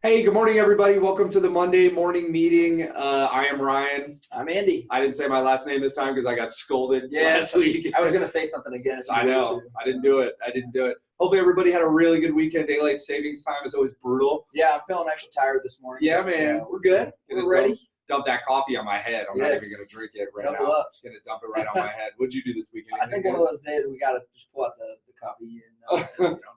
Hey, good morning, everybody. Welcome to the Monday morning meeting. I am Ryan. I'm Andy. I didn't say my last name this time because I got scolded last week. I was going to say something again. I know. I didn't do it. Hopefully, everybody had a really good weekend. Daylight savings time is always brutal. Yeah, I'm feeling actually tired this morning. Yeah, man. We're good. We're ready. Dump that coffee on my head. I'm not even going to drink it right now. I'm just going to dump it right on my head. What'd you do this weekend? I think one of those days we got to just pull out the coffee and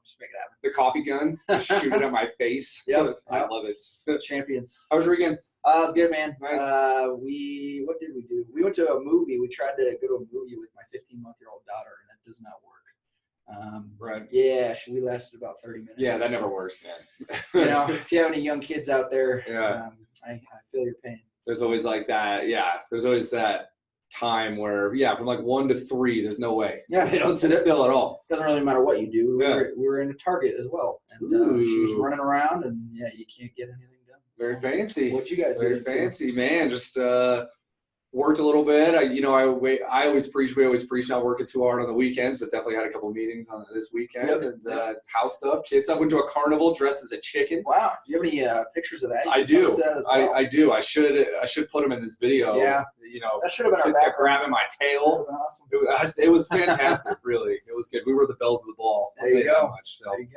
just make it happen. The coffee gun, just shoot it at my face. Yep. I love it. Champions. How was your weekend? It was good, man. Nice. What did we do? We went to a movie. We tried to go to a movie with my 15-month-old daughter, and that does not work. Right. Yeah, we lasted about 30 minutes. Yeah, that never works, man. If you have any young kids out there, I feel your pain. There's always like that. Yeah, there's always that time where, from like 1 to 3, there's no way. Yeah, they don't sit still at all. Doesn't really matter what you do. We were in a Target as well, and she was running around, and you can't get anything done. Very fancy. What you guys Very fancy, man. Just worked a little bit. I always preach. We always preach not working too hard on the weekends, but definitely had a couple meetings on this weekend. Yep. And it's house stuff. Kids. I went to a carnival dressed as a chicken. Wow. Do you have any pictures of that? I do. I do. I should put them in this video. Yeah. That should have been our background. Grabbing my tail. Awesome. It was fantastic. Really, it was good. We were the bells of the ball. I'll there you go. That much, so. There you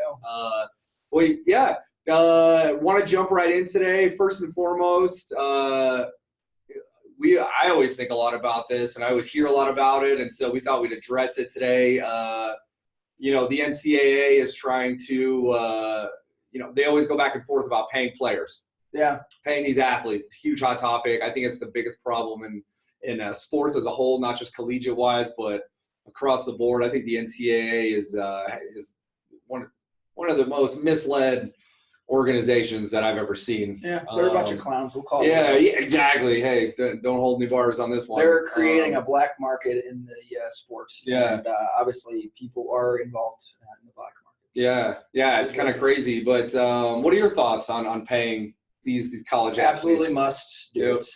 go. Want to jump right in today. First and foremost, I always think a lot about this, and I always hear a lot about it, and so we thought we'd address it today. The NCAA is trying to, they always go back and forth about paying players. Yeah. Paying these athletes. It's a huge hot topic. I think it's the biggest problem in sports as a whole, not just collegiate-wise, but across the board. I think the NCAA is one of the most misled organizations that I've ever seen. Yeah, they're a bunch of clowns. We'll call it. Yeah, exactly. Hey, don't hold any bars on this one. They're creating a black market in the sports. Yeah. And obviously people are involved in the black market. Yeah, it's kind of crazy. But what are your thoughts on paying these college athletes? Absolutely must do it.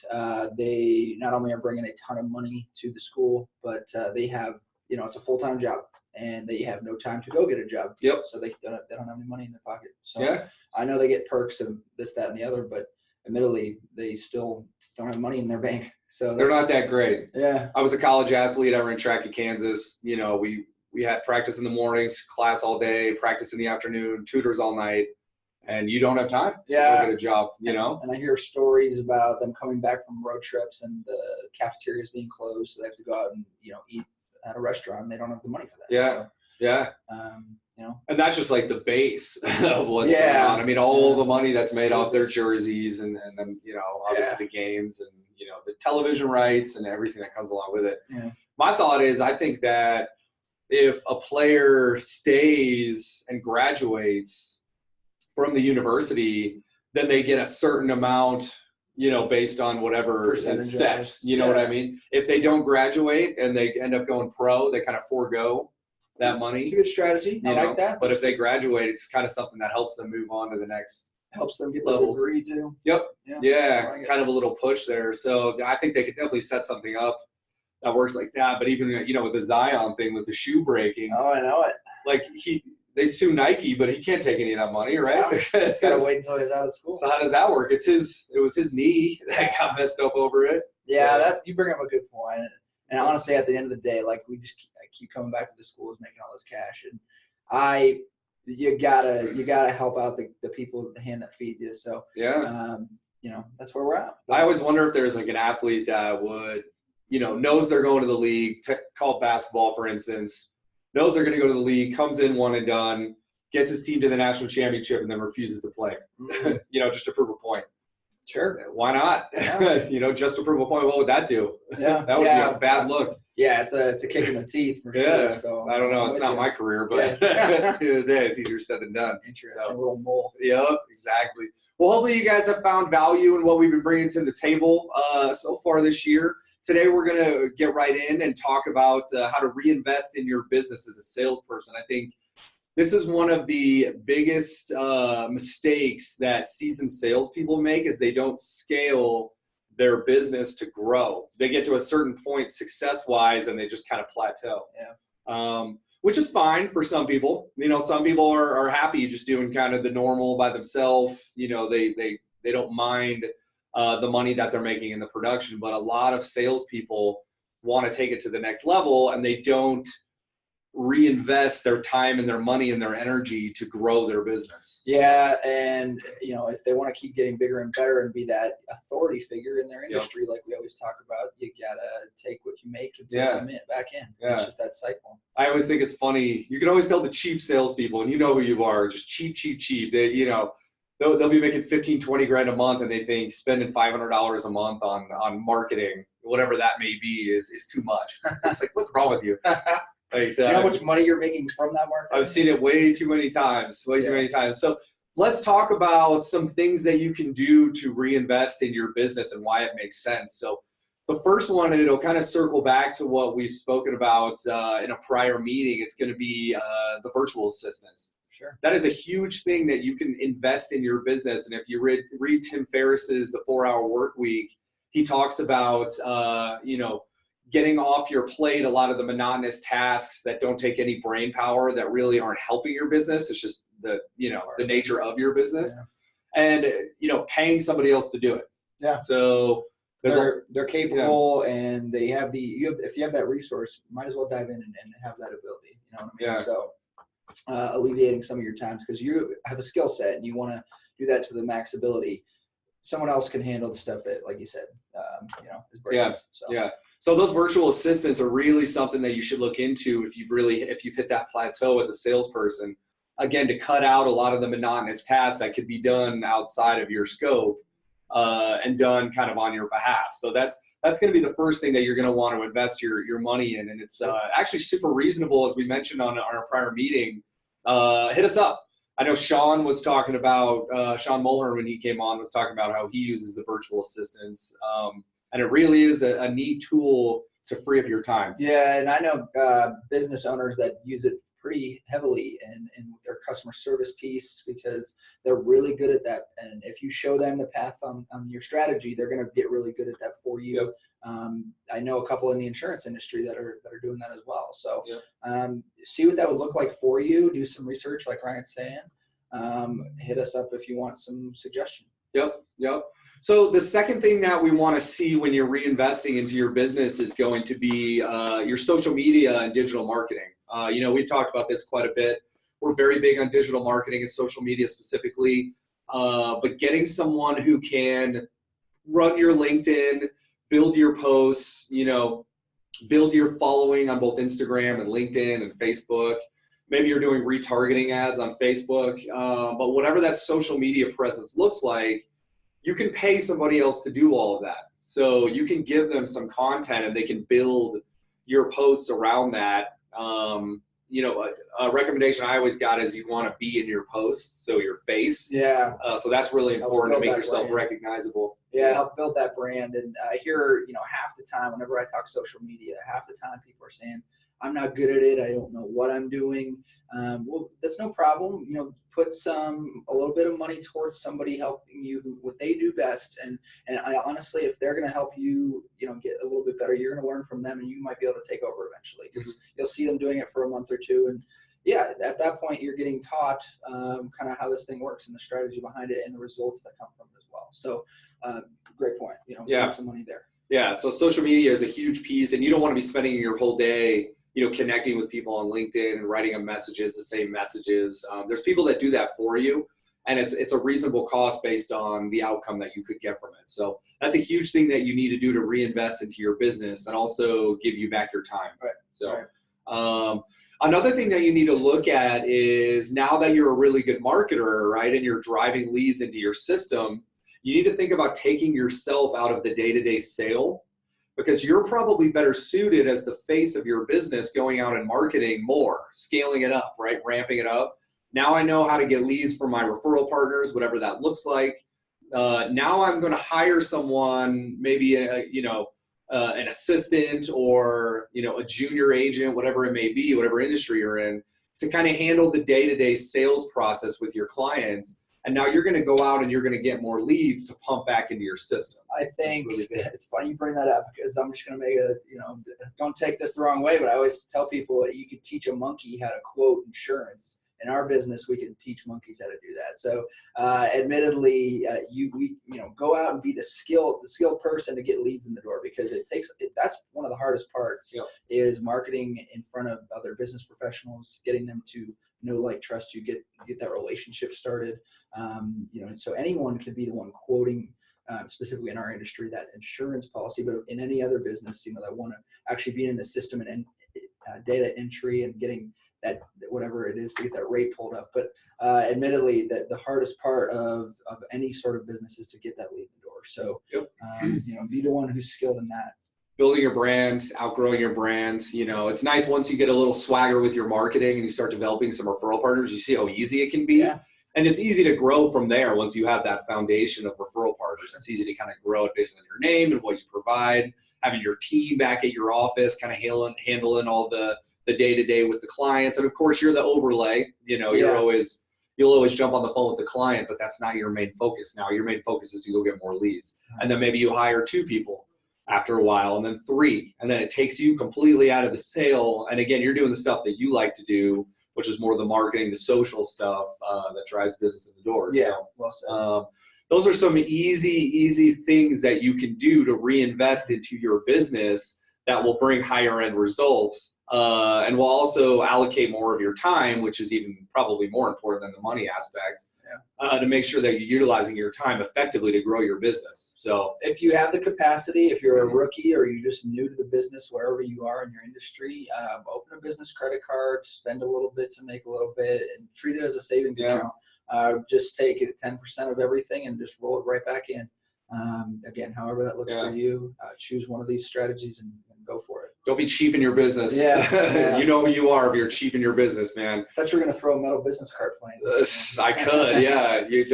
They not only are bringing a ton of money to the school, but they have, it's a full-time job, and they have no time to go get a job. Yep. So they don't have any money in their pocket. So I know they get perks and this, that, and the other, but admittedly, they still don't have money in their bank. So they're not that great. Yeah. I was a college athlete. I ran track at Kansas. We had practice in the mornings, class all day, practice in the afternoon, tutors all night, and you don't have time to go get a job, And I hear stories about them coming back from road trips and the cafeterias being closed, so they have to go out and, eat at a restaurant, and they don't have the money for that. Yeah. So, yeah. And that's just like the base of what's going on. I mean, all the money that's made off their jerseys and then, obviously the games and, the television rights and everything that comes along with it. Yeah. My thought is, I think that if a player stays and graduates from the university, then they get a certain amount, based on whatever is set. You know what I mean? If they don't graduate and they end up going pro, they kind of forego that money. It's a good strategy. I like that. But if they graduate, it's kind of something that helps them move on to the next helps them get level. The degree too. Yep. Yeah. Like kind of a little push there. So I think they could definitely set something up that works like that. But even, with the Zion thing with the shoe breaking. Oh, I know it. Like they sue Nike, but he can't take any of that money, right? Yeah. He's got to wait until he's out of school. So how does that work? It was his knee that got messed up over it. Yeah, that you bring up a good point. And honestly, at the end of the day, like I keep coming back to the schools making all this cash, and you gotta help out the people, the hand that feeds you. So that's where we're at. I always wonder if there's like an athlete that would, knows they're going to the league, call basketball for instance, knows they're going to go to the league, comes in one and done, gets his team to the national championship, and then refuses to play, just to prove a point. Sure. Why not? Yeah. Just to prove a point. What would that do? Yeah. That would be a bad look. Yeah, it's a kick in the teeth for sure. So I don't know. It's not my career, but at the end of the day, it's easier said than done. Interesting little mole. Yep, exactly. Well, hopefully you guys have found value in what we've been bringing to the table so far this year. Today we're going to get right in and talk about how to reinvest in your business as a salesperson. I think this is one of the biggest mistakes that seasoned salespeople make is they don't scale their business to grow. They get to a certain point success-wise and they just kind of plateau. Yeah. which is fine for some people. You know, some people are happy just doing kind of the normal by themselves. You know, they don't mind the money that they're making in the production, but a lot of salespeople want to take it to the next level, and they don't reinvest their time and their money and their energy to grow their business. Yeah, and you know, if they want to keep getting bigger and better and be that authority figure in their industry, like we always talk about, you gotta take what you make and put some back in. It's just that cycle. I always think it's funny. You can always tell the cheap salespeople, and you know who you are, just cheap. They, you know, they'll be making 15, 20 grand a month, and they think spending $500 a month on marketing, whatever that may be, is too much. It's like, what's wrong with you? Like, you know how much money you're making from that market? I've seen it way too many times, too many times. So let's talk about some things that you can do to reinvest in your business and why it makes sense. So the first one, and it'll kind of circle back to what we've spoken about in a prior meeting, it's going to be the virtual assistants. Sure. That is a huge thing that you can invest in your business. And if you read Tim Ferriss's The 4-Hour Work Week, he talks about, you know, getting off your plate a lot of the monotonous tasks that don't take any brain power, that really aren't helping your business. It's just the, you know, the nature of your business, and, you know, paying somebody else to do it. Yeah. So they're capable, and they have if you have that resource, might as well dive in and have that ability. You know what I mean? Yeah. So alleviating some of your times, because you have a skill set and you want to do that to the max ability. Someone else can handle the stuff that, like you said, you know, is brains. So those virtual assistants are really something that you should look into if you've hit that plateau as a salesperson. Again, to cut out a lot of the monotonous tasks that could be done outside of your scope and done kind of on your behalf. So that's going to be the first thing that you're going to want to invest your money in, and it's actually super reasonable, as we mentioned on our prior meeting. Hit us up. I know Sean was talking about, Sean Mulhern, when he came on, was talking about how he uses the virtual assistants. And it really is a neat tool to free up your time. Yeah, and I know business owners that use it pretty heavily in their customer service piece, because they're really good at that. And if you show them the path on your strategy, they're going to get really good at that for you. Yep. I know a couple in the insurance industry that are doing that as well. So see what that would look like for you. Do some research, like Ryan's saying. Hit us up if you want some suggestion. Yep. So the second thing that we want to see when you're reinvesting into your business is going to be your social media and digital marketing. You know, we've talked about this quite a bit. We're very big on digital marketing and social media specifically, but getting someone who can run your LinkedIn, build your posts, you know, build your following on both Instagram and LinkedIn and Facebook. Maybe you're doing retargeting ads on Facebook, but whatever that social media presence looks like, you can pay somebody else to do all of that. So you can give them some content and they can build your posts around that. You know, a recommendation I always got is you want to be in your posts, so your face. Yeah. So that's really important to make yourself recognizable. Yeah, help build that brand. And I hear, you know, half the time whenever I talk social media, half the time people are saying, I'm not good at it. I don't know what I'm doing. Well, that's no problem. You know, put a little bit of money towards somebody helping you what they do best. And I honestly, if they're going to help you, you know, get a little bit better, you're going to learn from them, and you might be able to take over eventually, because you'll see them doing it for a month or two. And yeah, at that point, you're getting taught kind of how this thing works and the strategy behind it and the results that come from it as well. So great point. You know, put some money there. Yeah. So social media is a huge piece, and you don't want to be spending your whole day, you know, connecting with people on LinkedIn and writing them messages, the same messages. There's people that do that for you, and it's a reasonable cost based on the outcome that you could get from it. So that's a huge thing that you need to do to reinvest into your business and also give you back your time. Right. So another thing that you need to look at is, now that you're a really good marketer, right, and you're driving leads into your system, you need to think about taking yourself out of the day-to-day sale, because you're probably better suited as the face of your business going out and marketing more, scaling it up, right? Ramping it up. Now I know how to get leads from my referral partners, whatever that looks like. Now I'm going to hire someone, maybe an assistant or, you know, a junior agent, whatever it may be, whatever industry you're in, to kind of handle the day-to-day sales process with your clients. And now you're going to go out and you're going to get more leads to pump back into your system. I think it's funny you bring that up, because I'm just going to make don't take this the wrong way, but I always tell people you could teach a monkey how to quote insurance. In our business, we can teach monkeys how to do that. So, admittedly, we go out and be the skilled person to get leads in the door, because that's one of the hardest parts. Yep. Is marketing in front of other business professionals, getting them to know, like, trust you, get that relationship started. So anyone can be the one quoting, specifically in our industry, that insurance policy, but in any other business, that want to actually be in the system and data entry and getting that, whatever it is, to get that rate pulled up. But admittedly, the hardest part of any sort of business is to get that lead in the door. So, be the one who's skilled in that. Building your brand, outgrowing your brand. It's nice once you get a little swagger with your marketing and you start developing some referral partners, you see how easy it can be. Yeah. And it's easy to grow from there once you have that foundation of referral partners. It's easy to kind of grow it based on your name and what you provide, having your team back at your office, kind of handling all the day-to-day with the clients. And of course, you're the overlay. You'll always jump on the phone with the client, but that's not your main focus now. Your main focus is to go get more leads. And then maybe you hire 2 people after a while, and then 3, and then it takes you completely out of the sale. And again, you're doing the stuff that you like to do, which is more the marketing, the social stuff that drives business in the door. Yeah, so, well said. Those are some easy things that you can do to reinvest into your business that will bring higher end results, and will also allocate more of your time, which is even probably more important than the money aspect, to make sure that you're utilizing your time effectively to grow your business. So if you have the capacity, if you're a rookie or you're just new to the business, wherever you are in your industry, open a business credit card, spend a little bit to make a little bit, and treat it as a savings account. Just take 10% of everything and just roll it right back in. Again, however that looks for you, choose one of these strategies and go for it. Don't be cheap in your business. Yeah. You know who you are if you're cheap in your business, man. I thought you were going to throw a metal business card playing. I could, yeah. You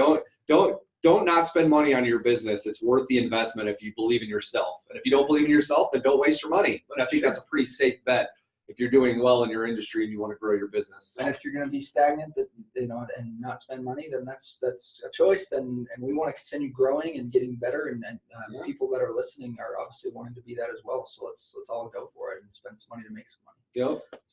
don't not spend money on your business. It's worth the investment if you believe in yourself. And if you don't believe in yourself, then don't waste your money. But I think that's a pretty safe bet if you're doing well in your industry and you want to grow your business. And if you're going to be stagnant, and not spend money, then that's a choice. And we want to continue growing and getting better. And people that are listening are obviously wanting to be that as well. So let's all go for it and spend some money to make some money.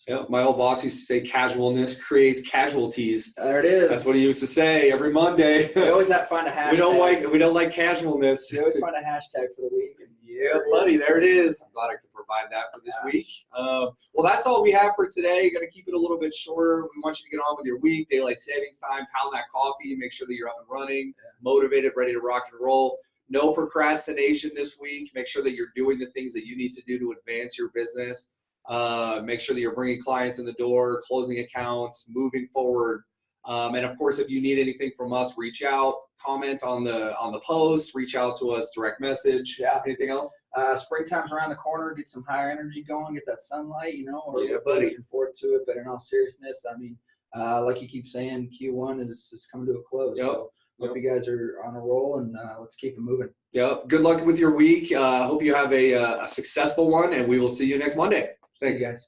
Yep. My old boss used to say casualness creates casualties. There it is. That's what he used to say every Monday. We always have to find a hashtag. We don't like casualness. We always find a hashtag for the week. Yeah, buddy, there it is. I'm glad I could provide that for this week. Well, that's all we have for today. Got to keep it a little bit shorter. We want you to get on with your week, daylight savings time, pound that coffee, make sure that you're up and running, motivated, ready to rock and roll. No procrastination this week. Make sure that you're doing the things that you need to do to advance your business. Make sure that you're bringing clients in the door, closing accounts, moving forward. And of course, if you need anything from us, reach out, comment on the post, reach out to us, direct message. Yeah. Anything else? Springtime's around the corner. Get some higher energy going. Get that sunlight. Yeah, buddy. Looking forward to it. But in all seriousness, I mean, like you keep saying, Q1 is coming to a close. Yep. So hope you guys are on a roll, and let's keep it moving. Yep. Good luck with your week. Hope you have a successful one, and we will see you next Monday. Thanks, See you guys.